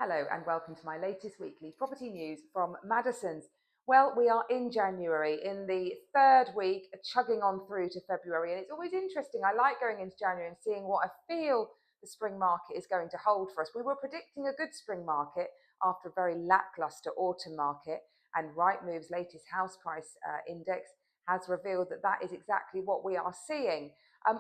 Hello and welcome to my latest weekly property news from Madison's. Well, we are in January, in the third week, chugging on through to February, and it's always interesting. I like going into January and seeing what I feel the spring market is going to hold for us. We were predicting a good spring market after a very lackluster autumn market, and Rightmove's latest house price index has revealed that that is exactly what we are seeing.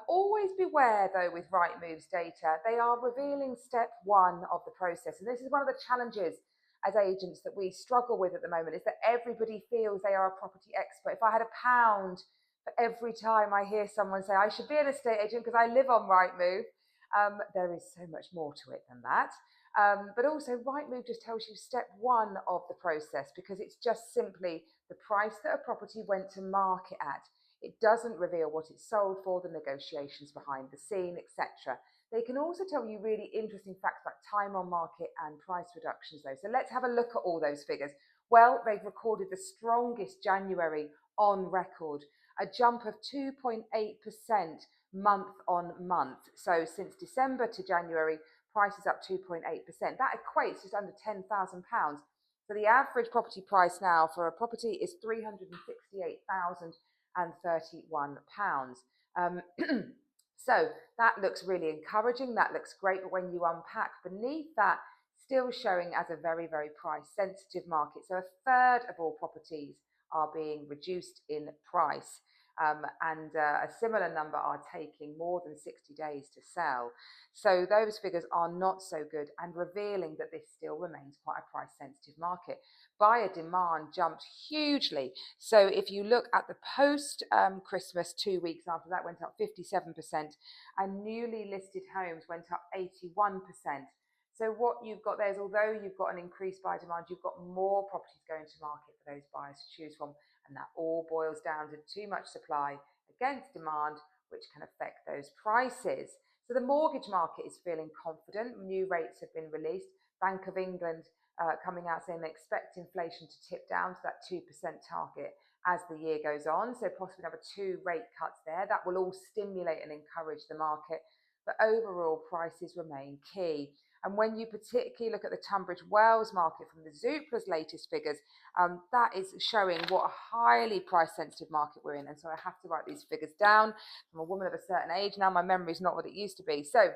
Always beware, though, with Rightmove's data. They are revealing step one of the process. And this is one of the challenges as agents that we struggle with at the moment, is that everybody feels they are a property expert. If I had £1 for every time I hear someone say, I should be an estate agent because I live on Rightmove, there is so much more to it than that. But also, Rightmove just tells you step one of the process, because it's just simply the price that a property went to market at. It doesn't reveal what it's sold for, the negotiations behind the scene, etc. They can also tell you really interesting facts about time on market and price reductions, though. So let's have a look at all those figures. Well, they've recorded the strongest January on record, a jump of 2.8% month on month. So since December to January, prices up 2.8%. That equates just under £10,000. So the average property price now for a property is £368,031. So that looks really encouraging. That looks great. But when you unpack beneath that, still showing as a very, very price sensitive market. So a third of all properties are being reduced in price. And a similar number are taking more than 60 days to sell. So those figures are not so good, and revealing that this still remains quite a price sensitive market. Buyer demand jumped hugely. So if you look at the post Christmas 2 weeks after that, went up 57%, and newly listed homes went up 81%. So what you've got there is, although you've got an increased buyer demand, you've got more properties going to market for those buyers to choose from. And that all boils down to too much supply against demand, which can affect those prices. So the mortgage market is feeling confident. New rates have been released. Bank of England coming out saying they expect inflation to tip down to that 2% target as the year goes on. So possibly another 2 rate cuts there. That will all stimulate and encourage the market. But overall, prices remain key. And when you particularly look at the Tunbridge Wells market from the Zoopla's latest figures, that is showing what a highly price-sensitive market we're in. And so I have to write these figures down. I'm a woman of a certain age now. My memory is not what it used to be. So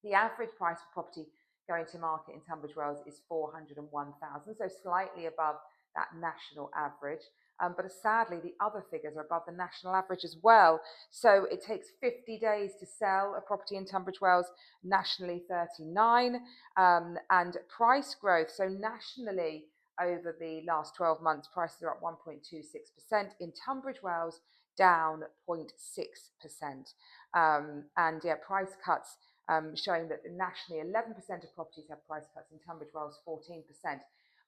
the average price for property going to market in Tunbridge Wells is $401,000, so slightly above that national average. But sadly, the other figures are above the national average as well. So it takes 50 days to sell a property in Tunbridge Wells, nationally 39. And price growth, so nationally over the last 12 months, prices are up 1.26%. In Tunbridge Wells, down 0.6%. And yeah, price cuts showing that nationally 11% of properties have price cuts, in Tunbridge Wells 14%.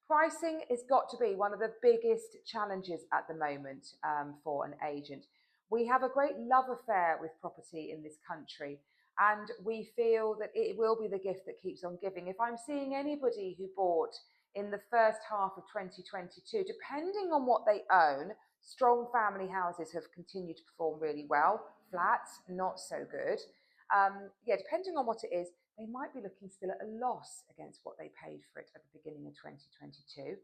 Pricing has got to be one of the biggest challenges at the moment for an agent. We have a great love affair with property in this country, and we feel that it will be the gift that keeps on giving. If I'm seeing anybody who bought in the first half of 2022, depending on what they own, strong family houses have continued to perform really well. Flats, not so good. Yeah, depending on what it is, they might be looking still at a loss against what they paid for it at the beginning of 2022.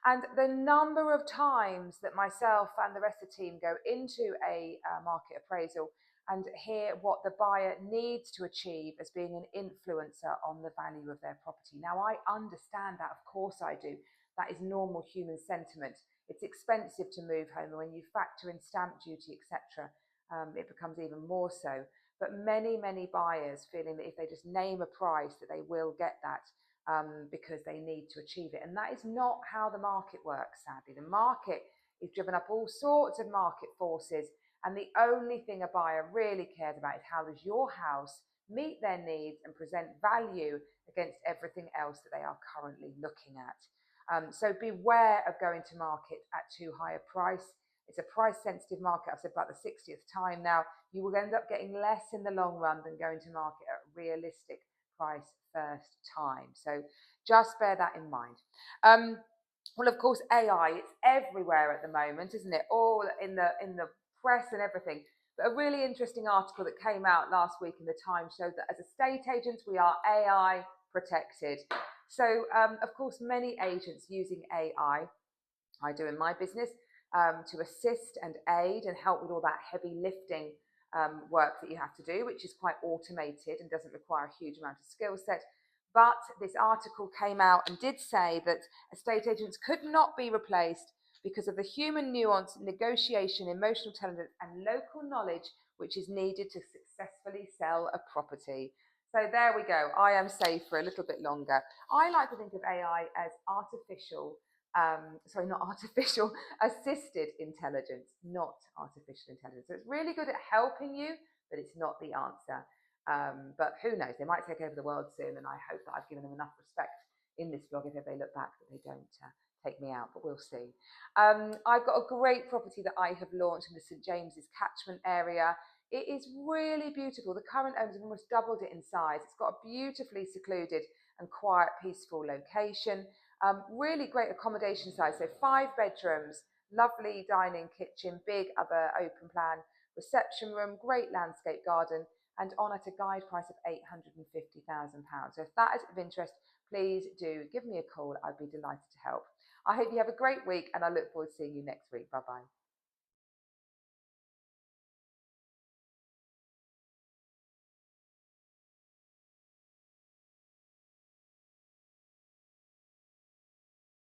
And the number of times that myself and the rest of the team go into a market appraisal and hear what the buyer needs to achieve as being an influencer on the value of their property. Now, I understand that, of course I do. That is normal human sentiment. It's expensive to move home, and when you factor in stamp duty, etc., it becomes even more so. But many, many buyers feeling that if they just name a price, that they will get that because they need to achieve it. And that is not how the market works, sadly. The market is driven up all sorts of market forces, and the only thing a buyer really cares about is how does your house meet their needs and present value against everything else that they are currently looking at. So beware of going to market at too high a price. It's a price-sensitive market. I've said about the 60th time now. You will end up getting less in the long run than going to market at a realistic price first time. So just bear that in mind. Well, of course, AI, it's everywhere at the moment, isn't it? All in the press and everything. But a really interesting article that came out last week in the Times showed that as estate agents, we are AI protected. So, of course, many agents using AI, I do in my business, to assist and aid and help with all that heavy lifting work that you have to do, which is quite automated and doesn't require a huge amount of skill set. But this article came out and did say that estate agents could not be replaced because of the human nuance, negotiation, emotional intelligence, and local knowledge which is needed to successfully sell a property. So there we go. I am safe for a little bit longer. I like to think of AI as not artificial, assisted intelligence, not artificial intelligence. So it's really good at helping you, but it's not the answer. But who knows? They might take over the world soon, and I hope that I've given them enough respect in this blog if they look back that they don't take me out, but we'll see. I've got a great property that I have launched in the St James's catchment area. It is really beautiful. The current owners have almost doubled it in size. It's got a beautifully secluded and quiet, peaceful location. Really great accommodation size. So 5 bedrooms, lovely dining kitchen, big other open plan reception room, great landscape garden, and on at a guide price of £850,000. So if that is of interest, please do give me a call. I'd be delighted to help. I hope you have a great week, and I look forward to seeing you next week. Bye bye.